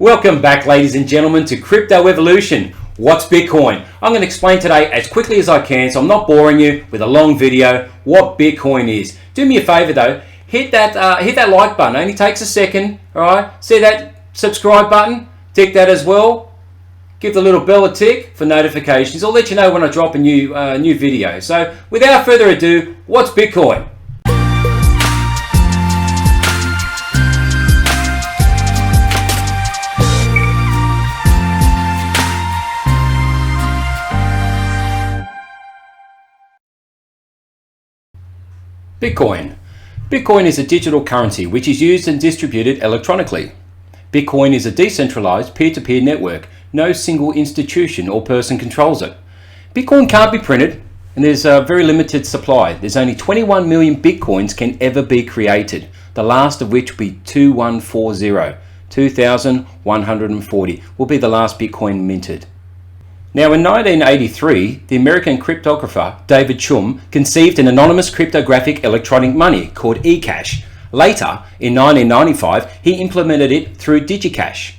Welcome back, ladies and gentlemen, to Crypto Evolution. What's Bitcoin? I'm going to explain today as quickly as I can, so I'm not boring you with a long video, what Bitcoin is. Do me a favor though, hit that like button. It only takes a second. All right, see that subscribe button? Tick that as well. Give the little bell a tick for notifications. I'll let you know when I drop a new video. So without further ado, what's Bitcoin? Bitcoin. Bitcoin is a digital currency which is used and distributed electronically. Bitcoin is a decentralized peer-to-peer network. No single institution or person controls it. Bitcoin can't be printed and there's a very limited supply. There's only 21 million Bitcoins can ever be created, the last of which will be 2140 will be the last Bitcoin minted. Now in 1983, the American cryptographer David Chum conceived an anonymous cryptographic electronic money called eCash. Later, in 1995, he implemented it through DigiCash.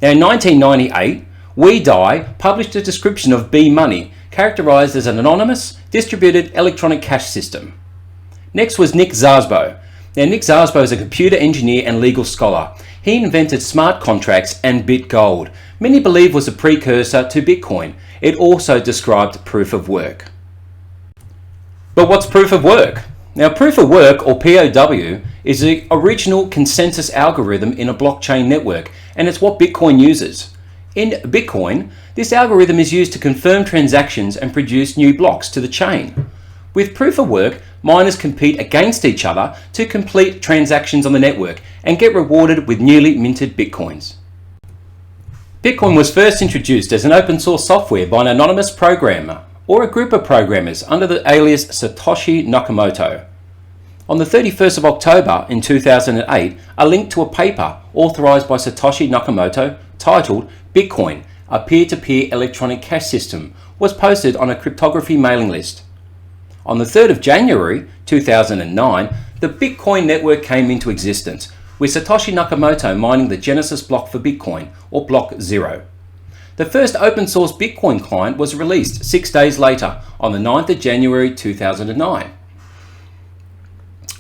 Now in 1998, WeDie published a description of B-Money, characterized as an anonymous, distributed electronic cash system. Next was Nick Szabo. Now Nick Szabo is a computer engineer and legal scholar. He invented smart contracts and BitGold. Many believe was a precursor to Bitcoin. It also described proof of work. But what's proof of work? Now proof of work, or POW, is the original consensus algorithm in a blockchain network, and it's what Bitcoin uses. In Bitcoin, this algorithm is used to confirm transactions and produce new blocks to the chain. With proof of work, miners compete against each other to complete transactions on the network and get rewarded with newly minted Bitcoins. Bitcoin was first introduced as an open source software by an anonymous programmer or a group of programmers under the alias Satoshi Nakamoto. On the 31st of October in 2008, a link to a paper authorized by Satoshi Nakamoto titled Bitcoin, a peer-to-peer electronic cash system, was posted on a cryptography mailing list. On the 3rd of January 2009, the Bitcoin network came into existence, with Satoshi Nakamoto mining the Genesis block for Bitcoin, or Block 0. The first open source Bitcoin client was released 6 days later, on the 9th of January 2009.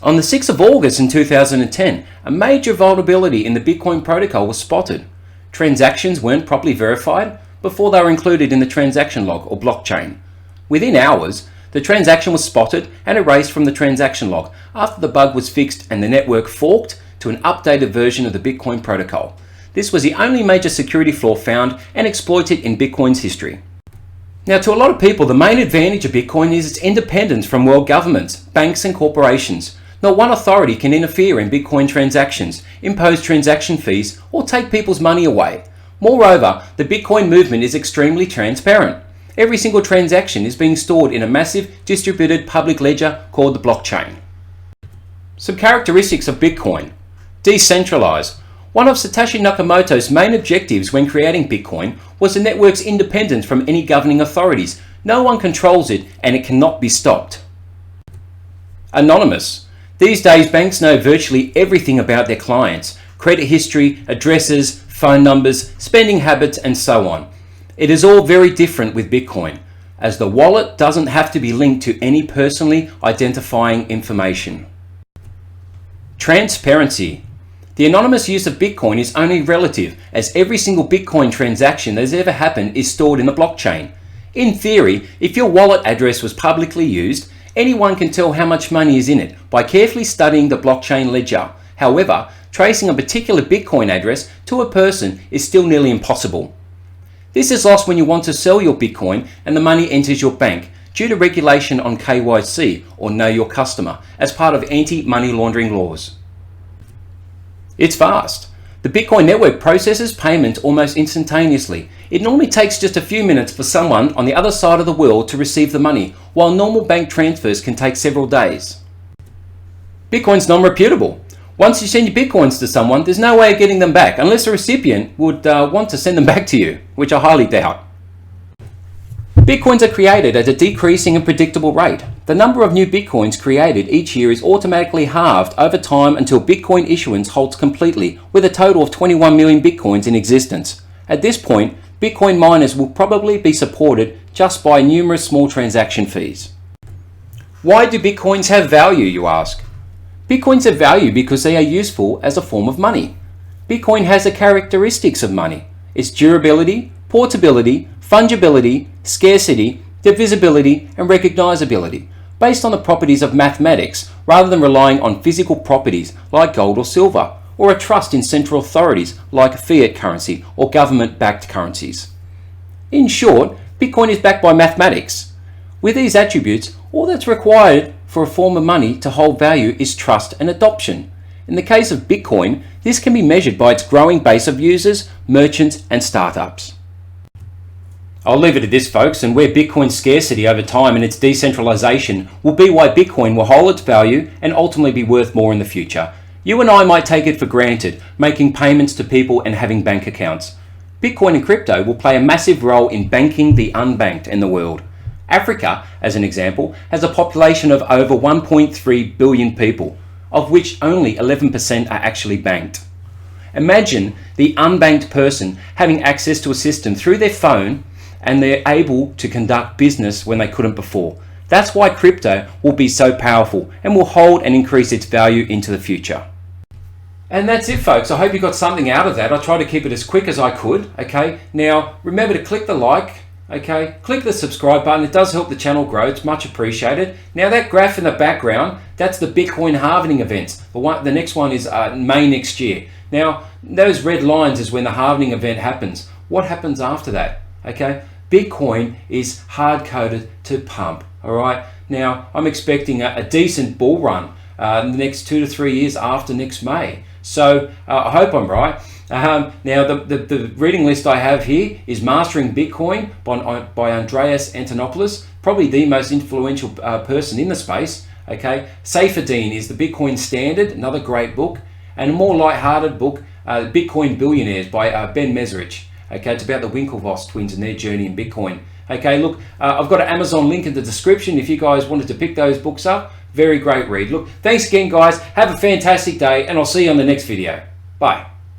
On the 6th of August in 2010, a major vulnerability in the Bitcoin protocol was spotted. Transactions weren't properly verified before they were included in the transaction log or blockchain. Within hours, the transaction was spotted and erased from the transaction log after the bug was fixed and the network forked to an updated version of the Bitcoin protocol. This was the only major security flaw found and exploited in Bitcoin's history. Now, to a lot of people, the main advantage of Bitcoin is its independence from world governments, banks and corporations. Not one authority can interfere in Bitcoin transactions, impose transaction fees, or take people's money away. Moreover, the Bitcoin movement is extremely transparent. Every single transaction is being stored in a massive distributed public ledger called the blockchain. Some characteristics of Bitcoin. Decentralized. One of Satoshi Nakamoto's main objectives when creating Bitcoin was the network's independence from any governing authorities. No one controls it and it cannot be stopped. Anonymous. These days, banks know virtually everything about their clients: credit history, addresses, phone numbers, spending habits, and so on. It is all very different with Bitcoin, as the wallet doesn't have to be linked to any personally identifying information. Transparency. The anonymous use of Bitcoin is only relative, as every single Bitcoin transaction that has ever happened is stored in the blockchain. In theory, if your wallet address was publicly used, anyone can tell how much money is in it by carefully studying the blockchain ledger. However, tracing a particular Bitcoin address to a person is still nearly impossible. This is lost when you want to sell your Bitcoin and the money enters your bank due to regulation on KYC, or Know Your Customer, as part of anti-money laundering laws. It's fast. The Bitcoin network processes payment almost instantaneously. It normally takes just a few minutes for someone on the other side of the world to receive the money, while normal bank transfers can take several days. Bitcoin's non-reputable. Once you send your Bitcoins to someone, there's no way of getting them back unless the recipient would want to send them back to you, which I highly doubt. Bitcoins are created at a decreasing and predictable rate. The number of new Bitcoins created each year is automatically halved over time until Bitcoin issuance halts completely, with a total of 21 million Bitcoins in existence. At this point, Bitcoin miners will probably be supported just by numerous small transaction fees. Why do Bitcoins have value, you ask? Bitcoins have value because they are useful as a form of money. Bitcoin has the characteristics of money: its durability, portability, fungibility, scarcity, divisibility, and recognizability, based on the properties of mathematics rather than relying on physical properties like gold or silver, or a trust in central authorities like fiat currency or government-backed currencies. In short, Bitcoin is backed by mathematics. With these attributes, all that's required for a form of money to hold value is trust and adoption. In the case of Bitcoin, this can be measured by its growing base of users, merchants, and startups. I'll leave it at this, folks, and where Bitcoin's scarcity over time and its decentralization will be why Bitcoin will hold its value and ultimately be worth more in the future. You and I might take it for granted, making payments to people and having bank accounts. Bitcoin and crypto will play a massive role in banking the unbanked in the world. Africa, as an example, has a population of over 1.3 billion people, of which only 11% are actually banked. Imagine the unbanked person having access to a system through their phone, and they're able to conduct business when they couldn't before. That's why crypto will be so powerful and will hold and increase its value into the future. And that's it, folks. I hope you got something out of that. I tried to keep it as quick as I could. Okay, now remember to click the like. Okay, click the subscribe button. It does help the channel grow. It's much appreciated. Now that graph in the background, that's the Bitcoin halving events. The next one is May next year. Now those red lines is when the halving event happens. What happens after that? Okay, Bitcoin is hard coded to pump. All right. Now I'm expecting a decent bull run in the next 2 to 3 years after next May. So I hope I'm right. Now the reading list I have here is Mastering Bitcoin by Andreas Antonopoulos, probably the most influential person in the space. Okay, Saifedean is the Bitcoin Standard, another great book, and a more light-hearted book, Bitcoin Billionaires by Ben Mezrich. Okay, it's about the Winklevoss twins and their journey in Bitcoin. Okay, look, I've got an Amazon link in the description if you guys wanted to pick those books up. Very great read. Look, thanks again, guys. Have a fantastic day, and I'll see you on the next video. Bye.